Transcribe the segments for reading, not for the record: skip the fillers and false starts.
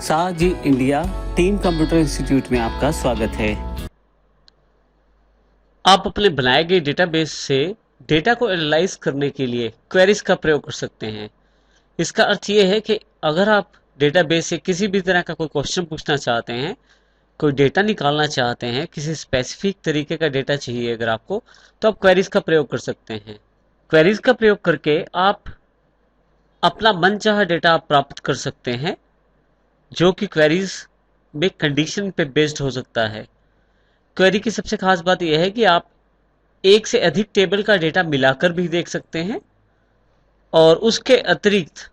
साजी India team computer institute में आपका स्वागत है। आप अपने बनाए गए डेटाबेस से डेटा को एनालाइज करने के लिए क्वेरीज का प्रयोग कर सकते हैं। इसका अर्थ ये है कि अगर आप डेटाबेस से किसी भी तरह का कोई क्वेश्चन पूछना चाहते हैं, कोई डेटा निकालना चाहते हैं, किसी स्पेसिफिक तरीके का डेटा चाहिए अगर आपको, तो आप क्वेरीज का प्रयोग कर सकते हैं। क्वेरीज का प्रयोग करके आप अपना मनचाहा डेटा आप प्राप्त कर सकते हैं, जो कि क्वेरीज में कंडीशन पे बेस्ड हो सकता है। क्वेरी की सबसे खास बात यह है कि आप एक से अधिक टेबल का डेटा मिलाकर भी देख सकते हैं, और उसके अतिरिक्त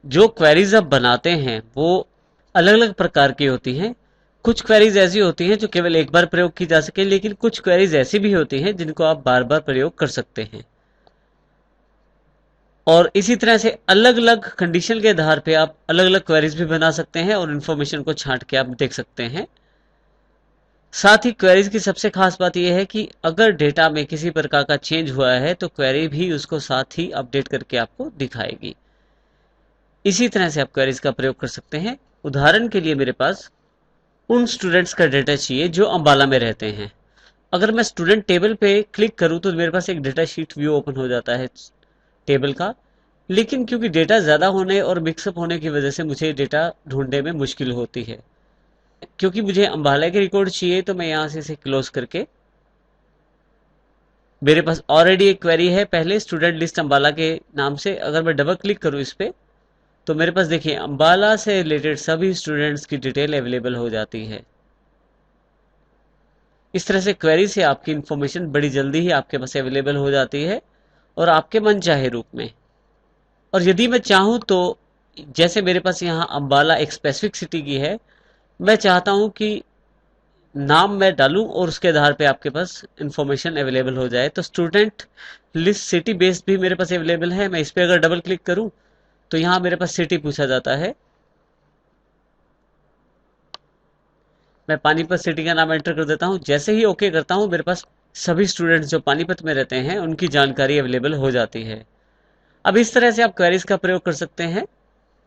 जो क्वेरीज आप बनाते हैं वो अलग अलग प्रकार की होती हैं। कुछ क्वेरीज ऐसी होती हैं जो केवल एक बार प्रयोग की जा सके, लेकिन कुछ क्वेरीज ऐसी भी होती हैं जिनको आप बार बार प्रयोग कर सकते हैं। और इसी तरह से अलग अलग कंडीशन के आधार पे आप अलग अलग क्वेरीज भी बना सकते हैं और इन्फॉर्मेशन को छांट के आप देख सकते हैं। साथ ही क्वेरीज की सबसे खास बात यह है कि अगर डेटा में किसी प्रकार का चेंज हुआ है तो क्वेरी भी उसको साथ ही अपडेट करके आपको दिखाएगी। इसी तरह से आप क्वेरीज का प्रयोग कर सकते हैं। उदाहरण के लिए मेरे पास उन स्टूडेंट्स का डेटा चाहिए जो अंबाला में रहते हैं। अगर मैं स्टूडेंट टेबल पे क्लिक करूं तो मेरे पास एक डेटा शीट व्यू ओपन हो जाता है टेबल का, लेकिन क्योंकि डेटा ज़्यादा होने और मिक्सअप होने की वजह से मुझे डेटा ढूंढने में मुश्किल होती है। क्योंकि मुझे अंबाला के रिकॉर्ड चाहिए तो मैं यहाँ से इसे क्लोज करके, मेरे पास ऑलरेडी एक क्वेरी है पहले स्टूडेंट लिस्ट अंबाला के नाम से। अगर मैं डबल क्लिक करूँ इस पे तो मेरे पास देखिए अंबाला से रिलेटेड सभी स्टूडेंट्स की डिटेल अवेलेबल हो जाती है। इस तरह से क्वेरी से आपकी इंफॉर्मेशन बड़ी जल्दी ही आपके पास अवेलेबल हो जाती है और आपके मन चाहे रूप में। और यदि मैं चाहूँ तो जैसे मेरे पास यहाँ अंबाला एक स्पेसिफिक सिटी की है, मैं चाहता हूँ कि नाम मैं डालूं और उसके आधार पे आपके पास इंफॉर्मेशन अवेलेबल हो जाए। तो स्टूडेंट लिस्ट सिटी बेस्ड भी मेरे पास अवेलेबल है। मैं इस पे अगर डबल क्लिक करूं तो यहाँ मेरे पास सिटी पूछा जाता है। मैं पानीपत सिटी का नाम एंटर कर देता हूँ। जैसे ही ओके करता हूँ मेरे पास सभी स्टूडेंट्स जो पानीपत में रहते हैं उनकी जानकारी अवेलेबल हो जाती है। अब इस तरह से आप क्वेरीज का प्रयोग कर सकते हैं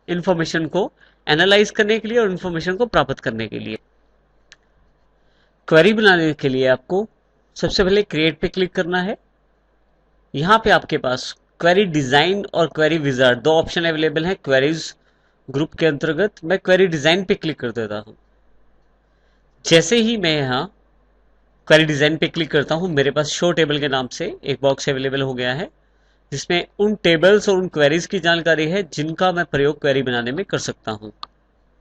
इंफॉर्मेशन को एनालाइज करने के लिए और इंफॉर्मेशन को प्राप्त करने के लिए। क्वेरी बनाने के लिए आपको सबसे पहले क्रिएट पे क्लिक करना है। यहाँ पे आपके पास क्वेरी डिजाइन और क्वेरी विजार्ड दो ऑप्शन अवेलेबल हैं क्वेरीज ग्रुप के अंतर्गत। मैं क्वेरी डिजाइन पे क्लिक कर देता हूँ। जैसे ही मैं यहाँ क्वेरी डिजाइन पे क्लिक करता हूँ मेरे पास शो टेबल के नाम से एक बॉक्स अवेलेबल हो गया है, जिसमें उन टेबल्स और उन क्वेरीज की जानकारी है जिनका मैं प्रयोग क्वेरी बनाने में कर सकता हूँ।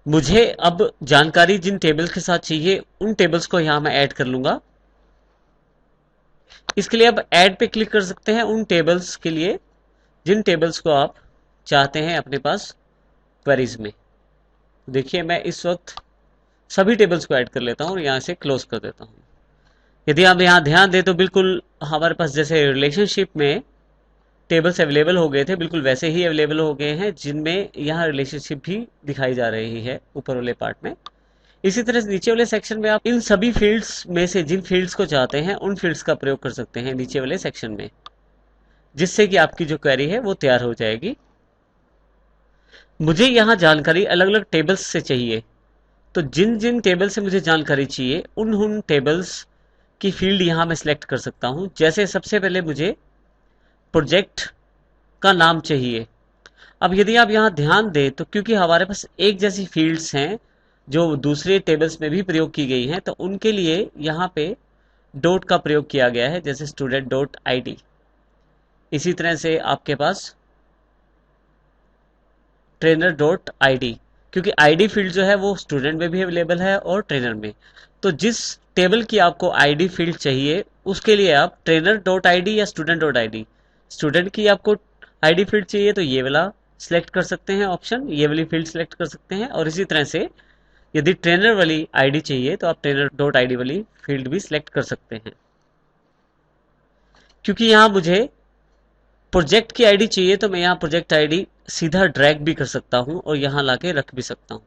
मुझे अब जानकारी जिन टेबल्स के साथ चाहिए उन टेबल्स को यहाँ मैं ऐड कर लूंगा। इसके लिए अब ऐड पे क्लिक कर सकते हैं उन टेबल्स के लिए जिन टेबल्स को आप चाहते हैं अपने पास क्वेरीज में। देखिए मैं इस वक्त सभी टेबल्स को ऐड कर लेता हूँ और यहाँ से क्लोज कर देता हूँ। यदि आप यहाँ ध्यान दें तो बिल्कुल हमारे पास जैसे रिलेशनशिप में टेबल्स अवेलेबल हो गए थे बिल्कुल वैसे ही अवेलेबल हो गए हैं, जिनमें यहाँ रिलेशनशिप भी दिखाई जा रही है ऊपर वाले पार्ट में। इसी तरह से नीचे वाले सेक्शन में आप इन सभी फील्ड्स में से जिन फील्ड्स को चाहते हैं उन फील्ड्स का प्रयोग कर सकते हैं नीचे वाले सेक्शन में, जिससे कि आपकी जो क्वेरी है वो तैयार हो जाएगी। मुझे यहाँ जानकारी अलग अलग टेबल्स से चाहिए, तो जिन जिन टेबल से मुझे जानकारी चाहिए उन उन टेबल्स की फील्ड यहाँ मैं सिलेक्ट कर सकता हूँ। जैसे सबसे पहले मुझे प्रोजेक्ट का नाम चाहिए। अब यदि आप यहाँ ध्यान दें तो क्योंकि हमारे पास एक जैसी फील्ड्स हैं जो दूसरे टेबल्स में भी प्रयोग की गई हैं, तो उनके लिए यहाँ पे डॉट का प्रयोग किया गया है, जैसे स्टूडेंट डॉट ID। इसी तरह से आपके पास ट्रेनर डॉट ID, क्योंकि ID फील्ड जो है वो स्टूडेंट में भी अवेलेबल है और ट्रेनर में। तो जिस टेबल की आपको ID फील्ड चाहिए उसके लिए आप ट्रेनर डॉट ID या स्टूडेंट डॉट ID, स्टूडेंट की आपको ID फील्ड चाहिए तो ये वाला सिलेक्ट कर सकते हैं ऑप्शन, ये वाली फील्ड सिलेक्ट कर सकते हैं। और इसी तरह से यदि ट्रेनर वाली ID चाहिए तो आप ट्रेनर डॉट ID वाली फील्ड भी सिलेक्ट कर सकते हैं। क्योंकि यहाँ मुझे प्रोजेक्ट की ID चाहिए तो मैं यहाँ प्रोजेक्ट ID सीधा ड्रैग भी कर सकता हूँ और यहाँ लाके रख भी सकता हूँ।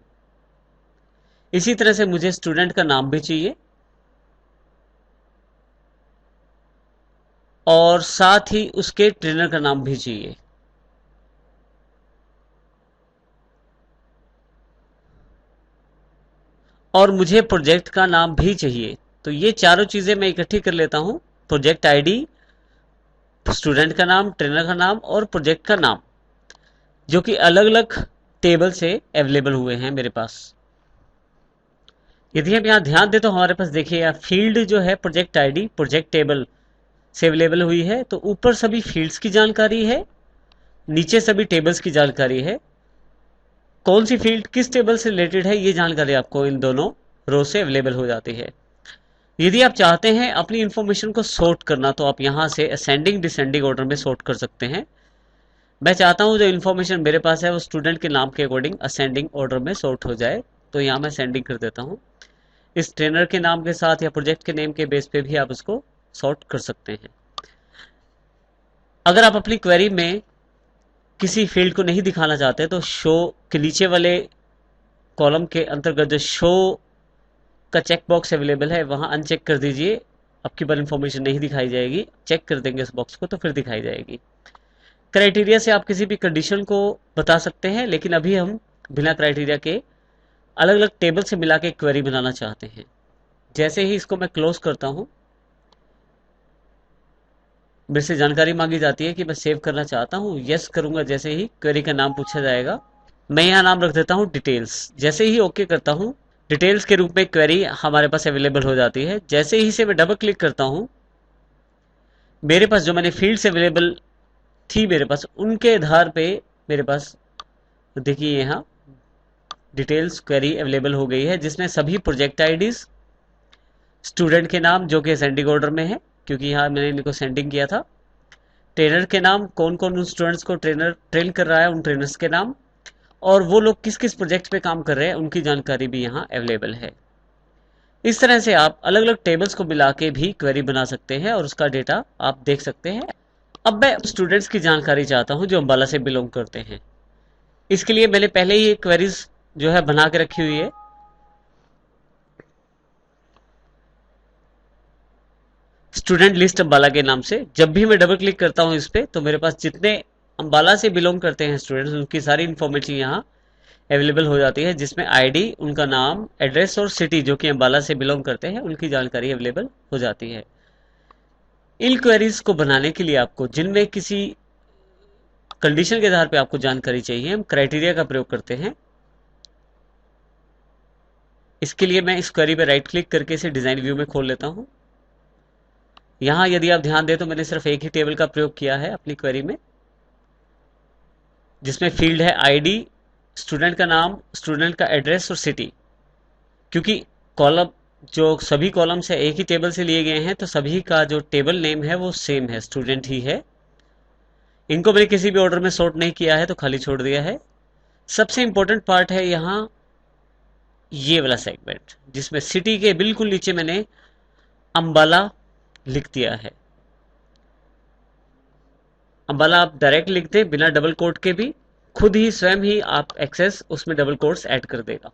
इसी तरह से मुझे स्टूडेंट का नाम भी चाहिए और साथ ही उसके ट्रेनर का नाम भी चाहिए। और मुझे प्रोजेक्ट का नाम भी चाहिए। तो ये चारों चीजें मैं इकट्ठी कर लेता हूं, प्रोजेक्ट आईडी, स्टूडेंट का नाम, ट्रेनर का नाम और प्रोजेक्ट का नाम, जो कि अलग अलग टेबल से अवेलेबल हुए हैं मेरे पास। यदि हम यहाँ ध्यान दें तो हमारे पास देखिए यहाँ फील्ड जो है प्रोजेक्ट आईडी प्रोजेक्ट टेबल से अवेलेबल हुई है। तो ऊपर सभी फील्ड्स की जानकारी है, नीचे सभी टेबल्स की जानकारी है। कौन सी फील्ड किस टेबल से रिलेटेड है ये जानकारी आपको इन दोनों रो से अवेलेबल हो जाती है। यदि आप चाहते हैं अपनी इंफॉर्मेशन को सॉर्ट करना तो आप यहाँ से असेंडिंग डिसेंडिंग ऑर्डर में सॉर्ट कर सकते हैं। मैं चाहता हूँ जो इन्फॉर्मेशन मेरे पास है वो स्टूडेंट के नाम के अकॉर्डिंग असेंडिंग ऑर्डर में सॉर्ट हो जाए, तो यहाँ मैं असेंडिंग कर देता हूँ। इस ट्रेनर के नाम के साथ या प्रोजेक्ट के नेम के बेस पे भी आप इसको सॉर्ट कर सकते हैं। अगर आप अपनी क्वेरी में किसी फील्ड को नहीं दिखाना चाहते तो शो के नीचे वाले कॉलम के अंतर्गत जो शो का चेक बॉक्स अवेलेबल है वहां अनचेक कर दीजिए, आपकी बार इंफॉर्मेशन नहीं दिखाई जाएगी। चेक कर देंगे इस बॉक्स को तो फिर दिखाई जाएगी। क्राइटेरिया से आप किसी भी कंडीशन को बता सकते हैं, लेकिन अभी हम बिना क्राइटेरिया के अलग अलग टेबल से मिला के क्वेरी बनाना चाहते हैं। जैसे ही इसको मैं क्लोज करता हूं, मेरे से जानकारी मांगी जाती है कि मैं सेव करना चाहता हूं। यस करूंगा, जैसे ही क्वेरी का नाम पूछा जाएगा। मैं यहाँ नाम रख देता हूं डिटेल्स। जैसे ही ओके करता हूं, डिटेल्स के रूप में क्वेरी हमारे पास अवेलेबल हो जाती है। जैसे ही से मैं डबल क्लिक करता हूं, मेरे पास जो मैंने फील्ड्स अवेलेबल थी मेरे पास उनके आधार पे मेरे पास देखिए यहाँ डिटेल्स क्वेरी अवेलेबल हो गई है, जिसमें सभी प्रोजेक्ट आईडीज, स्टूडेंट के नाम जो कि असेंडिंग ऑर्डर में है क्योंकि यहाँ मैंने इनको सेंडिंग किया था, ट्रेनर के नाम, कौन कौन उन स्टूडेंट्स को ट्रेनर ट्रेन कर रहा है उन ट्रेनर्स के नाम, और वो लोग किस किस प्रोजेक्ट पे काम कर रहे हैं उनकी जानकारी भी यहाँ अवेलेबल है। इस तरह से आप अलग अलग टेबल्स को मिला के भी क्वेरी बना सकते हैं और उसका डेटा आप देख सकते हैं। अब मैं स्टूडेंट्स की जानकारी चाहता हूं जो अंबाला से बिलोंग करते हैं। इसके लिए मैंने पहले ही क्वेरीज जो है बना के रखी हुई है। स्टूडेंट लिस्ट अंबाला के नाम से। जब भी मैं डबल क्लिक करता हूं इस पे तो मेरे पास जितने अंबाला से बिलोंग करते हैं स्टूडेंट्स उनकी सारी इंफॉर्मेशन यहाँ अवेलेबल हो जाती है, जिसमें आईडी, उनका नाम, एड्रेस और सिटी जो कि अंबाला से बिलोंग करते हैं उनकी जानकारी अवेलेबल हो जाती है। इन क्वेरीज को बनाने के लिए आपको जिनमें किसी कंडीशन के आधार पे आपको जानकारी चाहिए, हम क्राइटेरिया का प्रयोग करते हैं। इसके लिए मैं इस क्वेरी पे राइट क्लिक करके इसे डिजाइन व्यू में खोल लेता हूं। यहां यदि आप ध्यान दें तो मैंने सिर्फ एक ही टेबल का प्रयोग किया है अपनी क्वेरी में, जिसमें फील्ड है आईडी, स्टूडेंट का नाम, स्टूडेंट का एड्रेस और सिटी। क्योंकि कॉलम जो सभी कॉलम्स है एक ही टेबल से लिए गए हैं तो सभी का जो टेबल नेम है वो सेम है, स्टूडेंट ही है। इनको मैंने किसी भी ऑर्डर में सॉर्ट नहीं किया है तो खाली छोड़ दिया है। सबसे इंपॉर्टेंट पार्ट है यहाँ ये वाला सेगमेंट, जिसमें सिटी के बिल्कुल नीचे मैंने अंबाला लिख दिया है। अंबाला आप डायरेक्ट लिख दें बिना डबल कोट के भी, खुद ही स्वयं ही आप एक्सेस उसमें डबल कोट्स ऐड कर देगा।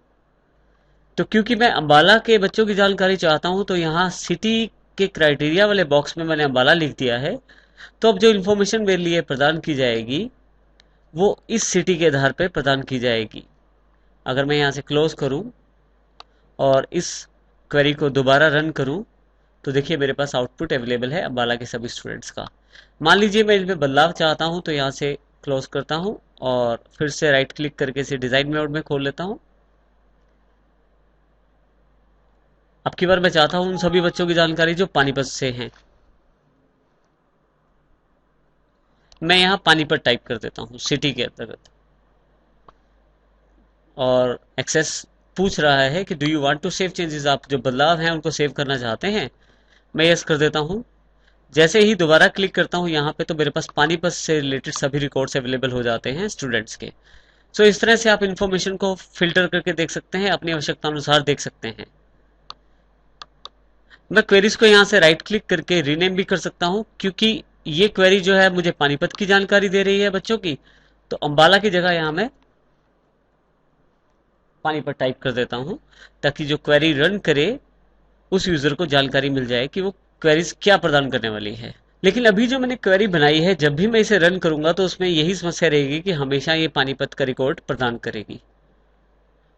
तो क्योंकि मैं अंबाला के बच्चों की जानकारी चाहता हूं तो यहाँ सिटी के क्राइटेरिया वाले बॉक्स में मैंने अंबाला लिख दिया है। तो अब जो इन्फॉर्मेशन मेरे लिए प्रदान की जाएगी वो इस सिटी के आधार पर प्रदान की जाएगी। अगर मैं यहाँ से क्लोज करूं और इस क्वेरी को दोबारा रन करूं तो देखिए मेरे पास आउटपुट अवेलेबल है अंबाला के सभी स्टूडेंट्स का। मान लीजिए मैं इसमें बदलाव चाहता हूं तो यहाँ से क्लोज करता हूं और फिर से राइट क्लिक करके इसे डिजाइन मोड में खोल लेता हूं। अब की बार मैं चाहता हूं उन सभी बच्चों की जानकारी जो पानीपत से हैं। मैं यहाँ पानीपत टाइप कर देता हूँ सिटी के अंतर्गत, और एक्सेस पूछ रहा है कि do you want to save changes, आप जो बदलाव हैं उनको सेव करना चाहते हैं। मैं यस कर देता हूँ। जैसे ही दोबारा क्लिक करता हूँ यहाँ पे तो मेरे पास पानीपत से रिलेटेड सभी रिकॉर्ड्स अवेलेबल हो जाते हैं स्टूडेंट्स के। सो इस तरह से आप इंफॉर्मेशन को फिल्टर करके देख सकते हैं, अपनी आवश्यकता अनुसार देख सकते हैं। मैं क्वेरीज को यहाँ से राइट क्लिक करके रीनेम भी कर सकता हूँ, क्योंकि ये क्वेरी जो है मुझे पानीपत की जानकारी दे रही है बच्चों की, तो अंबाला की जगह यहाँ मैं पानीपत टाइप कर देता हूँ, ताकि जो क्वेरी रन करे उस यूजर को जानकारी मिल जाए कि वो क्वेरीज क्या प्रदान करने वाली है। लेकिन अभी जो मैंने क्वेरी बनाई है जब भी मैं इसे रन करूंगा तो उसमें यही समस्या रहेगी कि हमेशा ये पानीपत का रिकॉर्ड प्रदान करेगी।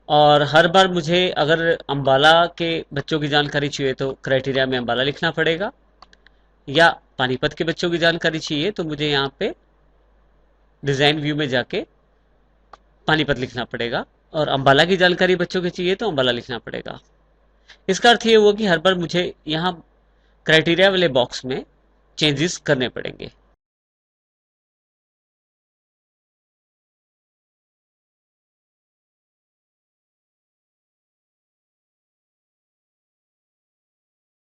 और हर बार मुझे अगर अंबाला के बच्चों की जानकारी चाहिए तो क्राइटेरिया में अंबाला लिखना पड़ेगा, या पानीपत के बच्चों की जानकारी चाहिए तो मुझे यहाँ पे डिजाइन व्यू में जाके पानीपत लिखना पड़ेगा, और अंबाला की जानकारी बच्चों की चाहिए तो अंबाला लिखना पड़ेगा। इसका अर्थ ये हुआ कि हर बार मुझे यहाँ क्राइटेरिया वाले बॉक्स में चेंजेस करने पड़ेंगे।